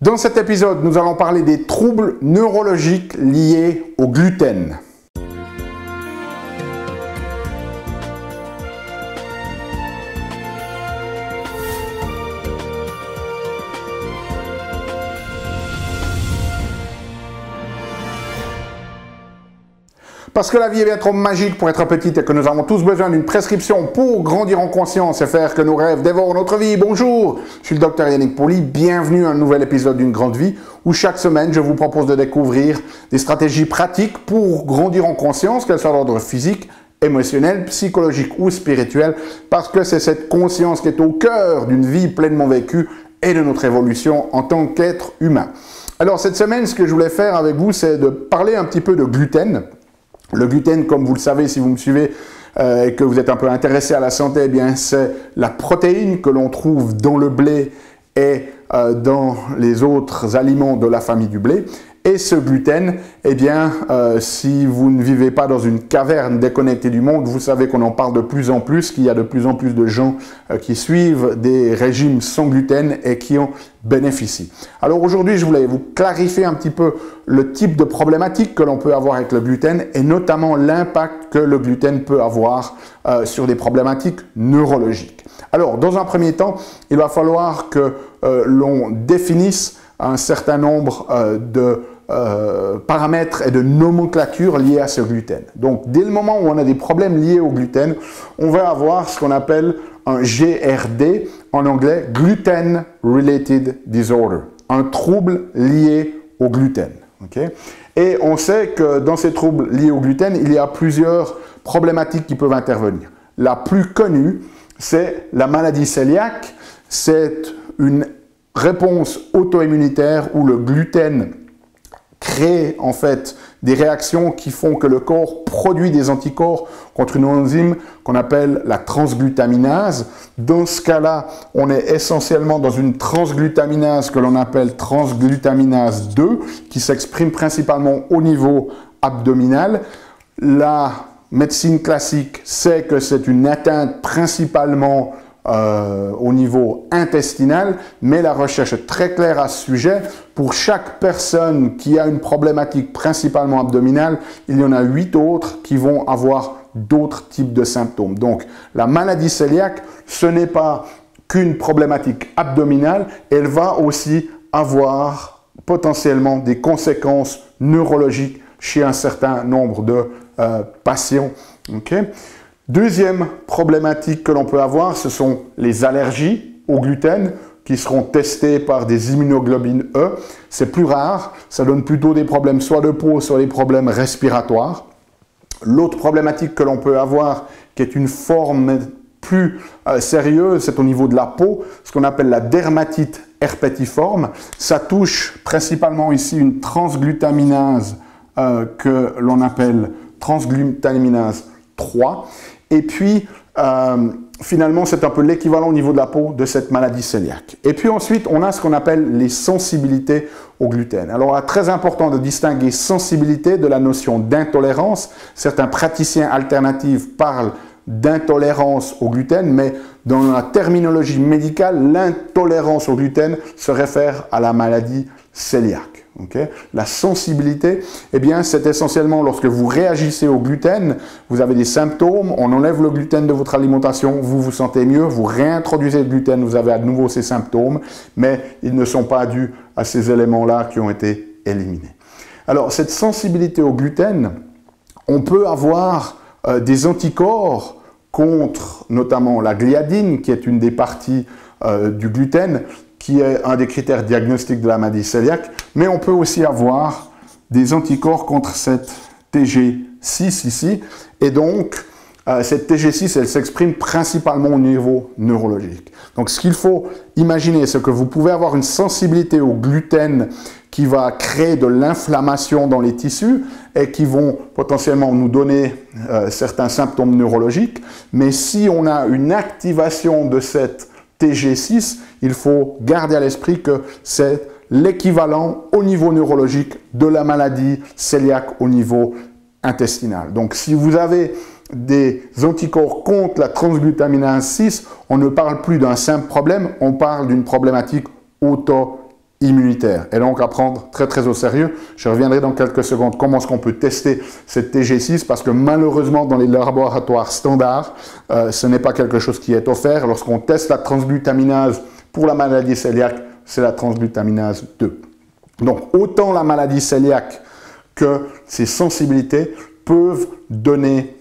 Dans cet épisode, nous allons parler des troubles neurologiques liés au gluten. Parce que la vie est bien trop magique pour être petite et que nous avons tous besoin d'une prescription pour grandir en conscience et faire que nos rêves dévorent notre vie. Bonjour, je suis le docteur Yannick Pauly, bienvenue à un nouvel épisode d'une grande vie où chaque semaine je vous propose de découvrir des stratégies pratiques pour grandir en conscience, qu'elles soient d'ordre physique, émotionnel, psychologique ou spirituel, parce que c'est cette conscience qui est au cœur d'une vie pleinement vécue et de notre évolution en tant qu'être humain. Alors cette semaine, ce que je voulais faire avec vous, c'est de parler un petit peu de gluten. Le gluten, comme vous le savez, si vous me suivez et que vous êtes un peu intéressé à la santé, eh bien c'est la protéine que l'on trouve dans le blé et dans les autres aliments de la famille du blé. Et ce gluten, eh bien, si vous ne vivez pas dans une caverne déconnectée du monde, vous savez qu'on en parle de plus en plus, qu'il y a de plus en plus de gens qui suivent des régimes sans gluten et qui en bénéficient. Alors aujourd'hui, je voulais vous clarifier un petit peu le type de problématique que l'on peut avoir avec le gluten et notamment l'impact que le gluten peut avoir sur des problématiques neurologiques. Alors, dans un premier temps, il va falloir que l'on définisse un certain nombre de paramètres et de nomenclatures liées à ce gluten. Donc, dès le moment où on a des problèmes liés au gluten, on va avoir ce qu'on appelle un GRD, en anglais, Gluten Related Disorder, un trouble lié au gluten. Okay? Et on sait que dans ces troubles liés au gluten, il y a plusieurs problématiques qui peuvent intervenir. La plus connue, c'est la maladie cœliaque. C'est une réponse auto-immunitaire où le gluten crée en fait des réactions qui font que le corps produit des anticorps contre une enzyme qu'on appelle la transglutaminase. Dans ce cas-là, on est essentiellement dans une transglutaminase que l'on appelle transglutaminase 2 qui s'exprime principalement au niveau abdominal. La médecine classique sait que c'est une atteinte principalement au niveau intestinal, mais la recherche est très claire à ce sujet. Pour chaque personne qui a une problématique principalement abdominale, il y en a 8 autres qui vont avoir d'autres types de symptômes. Donc, la maladie cœliaque, ce n'est pas qu'une problématique abdominale, elle va aussi avoir potentiellement des conséquences neurologiques chez un certain nombre de patients. Okay? Deuxième problématique que l'on peut avoir, ce sont les allergies au gluten qui seront testées par des immunoglobulines E. C'est plus rare, ça donne plutôt des problèmes soit de peau, soit des problèmes respiratoires. L'autre problématique que l'on peut avoir, qui est une forme plus sérieuse, c'est au niveau de la peau, ce qu'on appelle la dermatite herpétiforme. Ça touche principalement ici une transglutaminase que l'on appelle transglutaminase 3. Et puis, finalement, c'est un peu l'équivalent au niveau de la peau de cette maladie cœliaque. Et puis ensuite, on a ce qu'on appelle les sensibilités au gluten. Alors, il est très important de distinguer sensibilité de la notion d'intolérance. Certains praticiens alternatifs parlent d'intolérance au gluten, mais dans la terminologie médicale, l'intolérance au gluten se réfère à la maladie cœliaque. Okay? La sensibilité, eh bien, c'est essentiellement lorsque vous réagissez au gluten, vous avez des symptômes, on enlève le gluten de votre alimentation, vous vous sentez mieux, vous réintroduisez le gluten, vous avez à nouveau ces symptômes, mais ils ne sont pas dus à ces éléments-là qui ont été éliminés. Alors, cette sensibilité au gluten, on peut avoir des anticorps contre notamment la gliadine, qui est une des parties du gluten, qui est un des critères diagnostiques de la maladie cœliaque, mais on peut aussi avoir des anticorps contre cette TG6 ici, et donc cette TG6, elle s'exprime principalement au niveau neurologique. Donc ce qu'il faut imaginer, c'est que vous pouvez avoir une sensibilité au gluten qui va créer de l'inflammation dans les tissus et qui vont potentiellement nous donner certains symptômes neurologiques, mais si on a une activation de cette TG6, il faut garder à l'esprit que c'est l'équivalent au niveau neurologique de la maladie cœliaque au niveau intestinal. Donc si vous avez des anticorps contre la transglutaminase 6, on ne parle plus d'un simple problème, on parle d'une problématique auto immunitaire. Et donc à prendre très très au sérieux. Je reviendrai dans quelques secondes comment est-ce qu'on peut tester cette TG6 parce que malheureusement dans les laboratoires standards, ce n'est pas quelque chose qui est offert. Lorsqu'on teste la transglutaminase pour la maladie cœliaque, c'est la transglutaminase 2. Donc autant la maladie cœliaque que ses sensibilités peuvent donner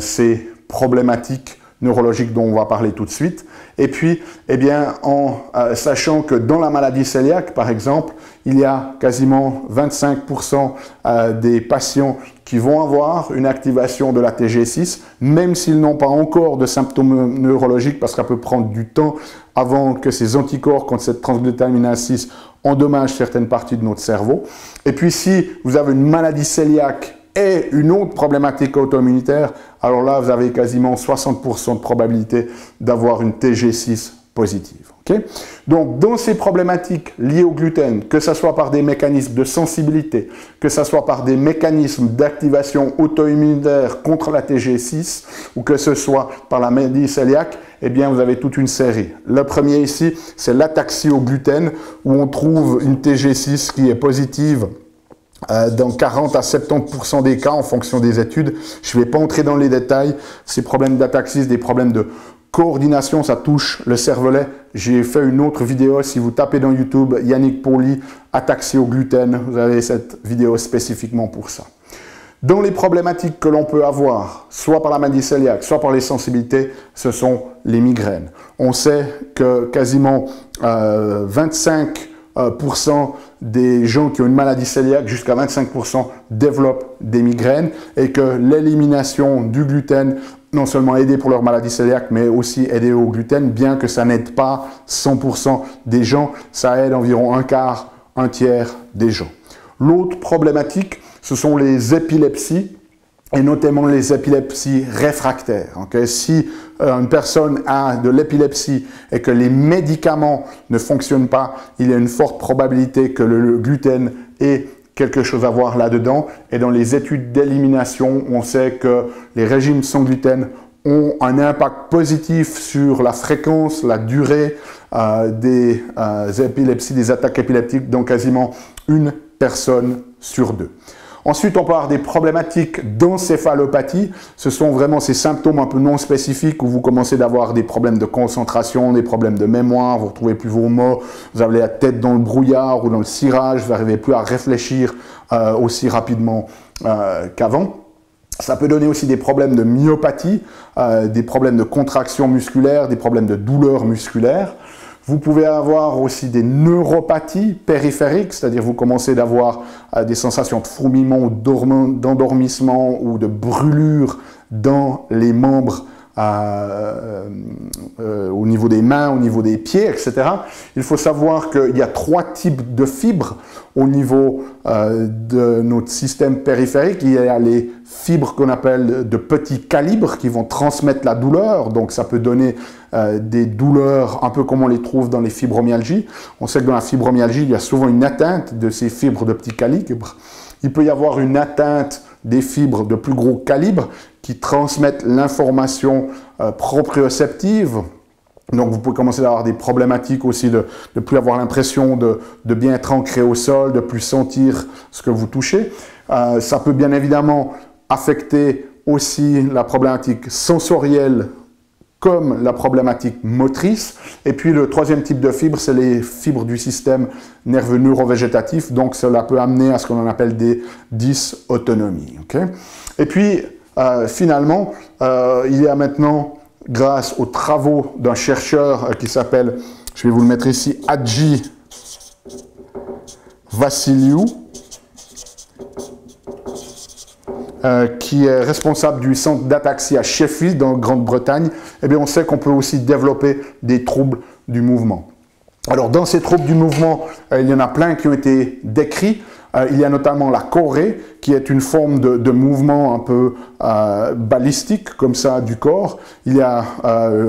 ces problématiques neurologiques dont on va parler tout de suite. Et puis, eh bien, en sachant que dans la maladie cœliaque, par exemple, il y a quasiment 25% des patients qui vont avoir une activation de la TG6, même s'ils n'ont pas encore de symptômes neurologiques, parce qu'ça peut prendre du temps avant que ces anticorps contre cette transglutaminase 6 endommagent certaines parties de notre cerveau. Et puis, si vous avez une maladie cœliaque et une autre problématique auto-immunitaire, alors là, vous avez quasiment 60% de probabilité d'avoir une TG6 positive. Okay? Donc, dans ces problématiques liées au gluten, que ce soit par des mécanismes de sensibilité, que ce soit par des mécanismes d'activation auto-immunitaire contre la TG6, ou que ce soit par la maladie cœliaque, eh bien, vous avez toute une série. Le premier ici, c'est l'ataxie au gluten, où on trouve une TG6 qui est positive dans 40 à 70% des cas en fonction des études. Je ne vais pas entrer dans les détails. Ces problèmes d'ataxie, des problèmes de coordination, ça touche le cervelet. J'ai fait une autre vidéo. Si vous tapez dans YouTube Yannick Pauly, ataxie au gluten, vous avez cette vidéo spécifiquement pour ça. Dans les problématiques que l'on peut avoir, soit par la maladie cœliaque, soit par les sensibilités, ce sont les migraines. On sait que quasiment 25% des gens qui ont une maladie cœliaque, jusqu'à 25% développent des migraines et que l'élimination du gluten, non seulement aidé pour leur maladie cœliaque, mais aussi aidé au gluten, bien que ça n'aide pas 100% des gens, ça aide environ un quart, un tiers des gens. L'autre problématique, ce sont les épilepsies, et notamment les épilepsies réfractaires. Okay? Si une personne a de l'épilepsie et que les médicaments ne fonctionnent pas, il y a une forte probabilité que le gluten ait quelque chose à voir là-dedans. Et dans les études d'élimination, on sait que les régimes sans gluten ont un impact positif sur la fréquence, la durée des épilepsies, des attaques épileptiques dans quasiment une personne sur deux. Ensuite, on peut avoir des problématiques d'encéphalopathie. Ce sont vraiment ces symptômes un peu non spécifiques où vous commencez d'avoir des problèmes de concentration, des problèmes de mémoire, vous ne retrouvez plus vos mots, vous avez la tête dans le brouillard ou dans le cirage, vous n'arrivez plus à réfléchir aussi rapidement qu'avant. Ça peut donner aussi des problèmes de myopathie, des problèmes de contraction musculaire, des problèmes de douleur musculaire. Vous pouvez avoir aussi des neuropathies périphériques, c'est-à-dire vous commencez d'avoir des sensations de fourmillement ou d'endormissement ou de brûlure dans les membres au niveau des mains, au niveau des pieds, etc. Il faut savoir qu'il y a 3 types de fibres au niveau de notre système périphérique. Il y a les fibres qu'on appelle de petit calibre qui vont transmettre la douleur, donc ça peut donner des douleurs un peu comme on les trouve dans les fibromyalgies. On sait que dans la fibromyalgie, il y a souvent une atteinte de ces fibres de petit calibre. Il peut y avoir une atteinte des fibres de plus gros calibre qui transmettent l'information proprioceptive. Donc vous pouvez commencer à avoir des problématiques aussi de ne plus avoir l'impression de bien être ancré au sol, de plus sentir ce que vous touchez. Ça peut bien évidemment affecter aussi la problématique sensorielle comme la problématique motrice. Et puis le troisième type de fibre, c'est les fibres du système nerveux neurovégétatif. Donc cela peut amener à ce qu'on appelle des dysautonomies. Okay? Et puis finalement, il y a maintenant, grâce aux travaux d'un chercheur qui s'appelle, je vais vous le mettre ici, Hadji Vassiliou, qui est responsable du centre d'ataxie à Sheffield, en Grande-Bretagne, eh bien on sait qu'on peut aussi développer des troubles du mouvement. Alors dans ces troubles du mouvement, il y en a plein qui ont été décrits. Il y a notamment la chorée, qui est une forme de mouvement un peu balistique, comme ça, du corps. Il y a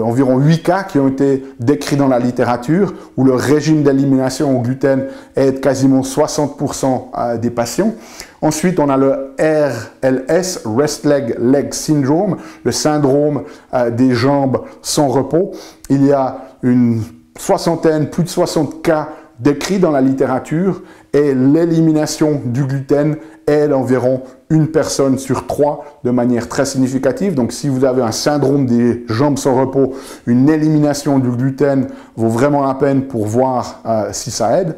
environ 8 cas qui ont été décrits dans la littérature, où le régime d'élimination au gluten aide quasiment 60% des patients. Ensuite, on a le RLS, Rest Leg Syndrome, le syndrome des jambes sans repos. Il y a une soixantaine, plus de 60 cas décrit dans la littérature et l'élimination du gluten aide environ 1 personne sur 3 de manière très significative. Donc si vous avez un syndrome des jambes sans repos, une élimination du gluten vaut vraiment la peine pour voir si ça aide.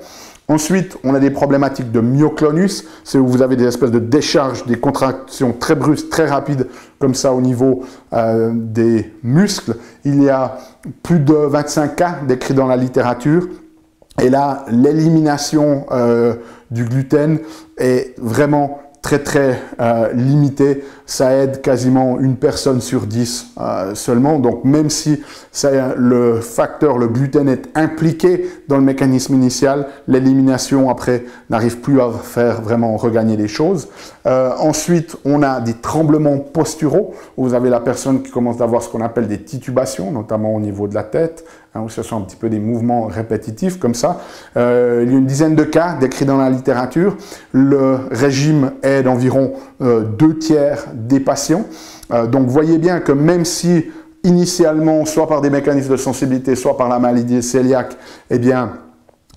Ensuite, on a des problématiques de myoclonus, c'est où vous avez des espèces de décharges, des contractions très brusques, très rapides, comme ça au niveau des muscles. Il y a plus de 25 cas décrits dans la littérature. Et là, l'élimination du gluten est vraiment très limité, ça aide quasiment 1 personne sur 10 seulement. Donc même si le facteur, le gluten est impliqué dans le mécanisme initial, l'élimination après n'arrive plus à faire vraiment regagner les choses. Ensuite, on a des tremblements posturaux, où vous avez la personne qui commence à avoir ce qu'on appelle des titubations, notamment au niveau de la tête, où ce sont un petit peu des mouvements répétitifs comme ça. Il y a une dizaine de cas décrits dans la littérature. Le régime aide environ 2/3 des patients. Donc voyez bien que même si initialement, soit par des mécanismes de sensibilité, soit par la maladie cœliaque, eh bien,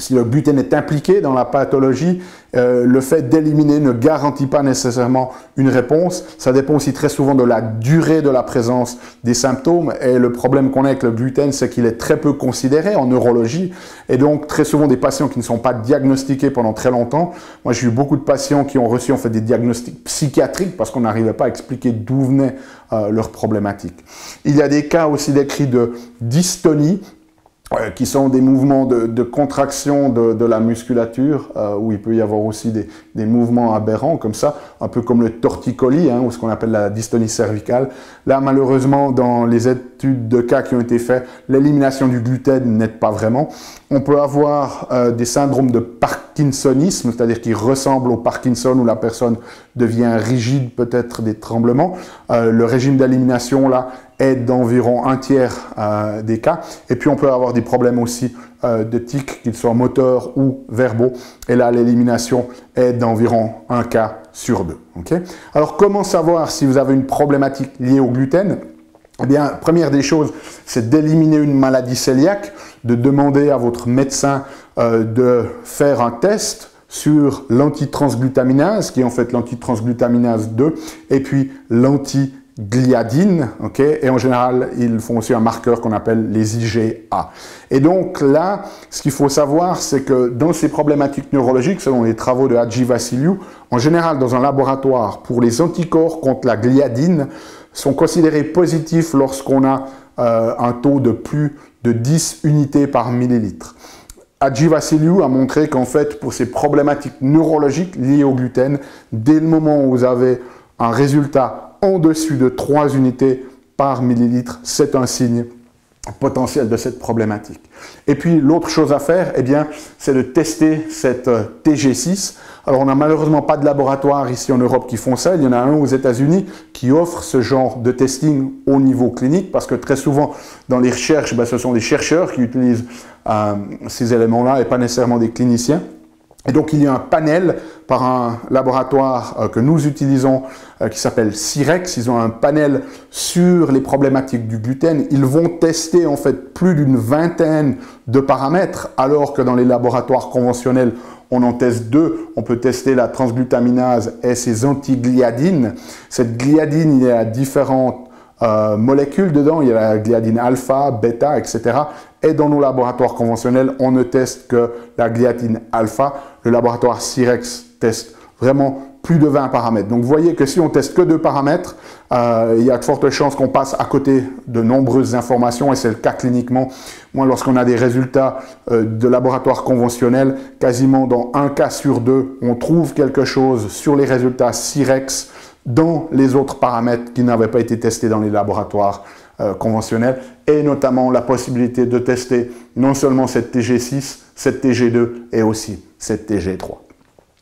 si le gluten est impliqué dans la pathologie, le fait d'éliminer ne garantit pas nécessairement une réponse. Ça dépend aussi très souvent de la durée de la présence des symptômes. Et le problème qu'on a avec le gluten, c'est qu'il est très peu considéré en neurologie. Et donc, très souvent, des patients qui ne sont pas diagnostiqués pendant très longtemps. Moi, j'ai eu beaucoup de patients qui ont reçu en fait des diagnostics psychiatriques parce qu'on n'arrivait pas à expliquer d'où venait leur problématique. Il y a des cas aussi décrits de dystonie, qui sont des mouvements de contraction de la musculature, où il peut y avoir aussi des mouvements aberrants comme ça, un peu comme le torticolis, ou ce qu'on appelle la dystonie cervicale. Là, malheureusement, dans les études de cas qui ont été faits, l'élimination du gluten n'aide pas vraiment. On peut avoir des syndromes de parkinsonisme, c'est-à-dire qui ressemblent au Parkinson, où la personne devient rigide, peut-être des tremblements. Le régime d'élimination, là, aide d'environ 1/3 des cas. Et puis, on peut avoir des problèmes aussi de tics, qu'ils soient moteurs ou verbaux. Et là, l'élimination aide d'environ 1 cas sur 2. Okay? Alors, comment savoir si vous avez une problématique liée au gluten? Eh bien, première des choses, c'est d'éliminer une maladie cœliaque, de demander à votre médecin de faire un test sur l'antitransglutaminase, qui est en fait l'antitransglutaminase 2, et puis l'antigliadine, okay? Et en général, ils font aussi un marqueur qu'on appelle les IgA. Et donc là, ce qu'il faut savoir, c'est que dans ces problématiques neurologiques, selon les travaux de Hadji Vassiliou, en général, dans un laboratoire, pour les anticorps contre la gliadine, sont considérés positifs lorsqu'on a un taux de plus de 10 unités par millilitre. Hadji Vassiliou a montré qu'en fait, pour ces problématiques neurologiques liées au gluten, dès le moment où vous avez un résultat en dessus de 3 unités par millilitre, c'est un signe potentiel de cette problématique. Et puis, l'autre chose à faire, eh bien, c'est de tester cette TG6. Alors, on n'a malheureusement pas de laboratoire ici en Europe qui font ça. Il y en a un aux États-Unis qui offre ce genre de testing au niveau clinique, parce que très souvent, dans les recherches, ben, ce sont des chercheurs qui utilisent ces éléments-là et pas nécessairement des cliniciens. Et donc, il y a un panel par un laboratoire que nous utilisons qui s'appelle Cyrex. Ils ont un panel sur les problématiques du gluten. Ils vont tester en fait plus d'une vingtaine de paramètres, alors que dans les laboratoires conventionnels, on en teste 2. On peut tester la transglutaminase et ses antigliadines. Cette gliadine, il y a différentes molécules dedans. Il y a la gliadine alpha, bêta, etc. Et dans nos laboratoires conventionnels, on ne teste que la gliadine alpha. Le laboratoire Cyrex teste vraiment plus de 20 paramètres. Donc, vous voyez que si on teste que 2 paramètres, il y a de fortes chances qu'on passe à côté de nombreuses informations, et c'est le cas cliniquement. Moi, lorsqu'on a des résultats de laboratoire conventionnel, quasiment dans 1 cas sur 2, on trouve quelque chose sur les résultats Cyrex dans les autres paramètres qui n'avaient pas été testés dans les laboratoires conventionnels, et notamment la possibilité de tester non seulement cette TG6, cette TG2 et aussi cette TG3.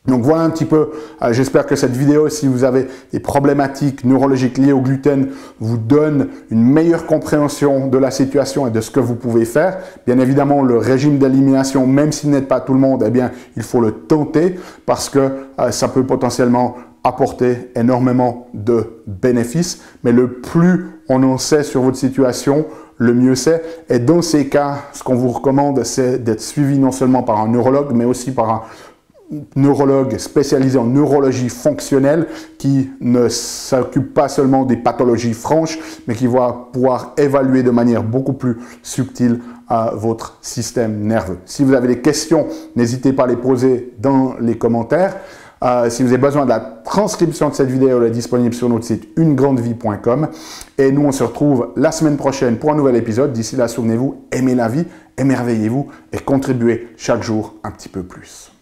Donc voilà un petit peu, j'espère que cette vidéo, si vous avez des problématiques neurologiques liées au gluten, vous donne une meilleure compréhension de la situation et de ce que vous pouvez faire. Bien évidemment, le régime d'élimination, même s'il n'aide pas tout le monde, eh bien, il faut le tenter, parce que ça peut potentiellement apporter énormément de bénéfices. Mais le plus on en sait sur votre situation, le mieux c'est. Et dans ces cas, ce qu'on vous recommande, c'est d'être suivi non seulement par un neurologue, mais aussi par un neurologue spécialisé en neurologie fonctionnelle qui ne s'occupe pas seulement des pathologies franches, mais qui va pouvoir évaluer de manière beaucoup plus subtile votre système nerveux. Si vous avez des questions, n'hésitez pas à les poser dans les commentaires. Si vous avez besoin de la transcription de cette vidéo, elle est disponible sur notre site unegrandevie.com. Et nous, on se retrouve la semaine prochaine pour un nouvel épisode. D'ici là, souvenez-vous, aimez la vie, émerveillez-vous et contribuez chaque jour un petit peu plus.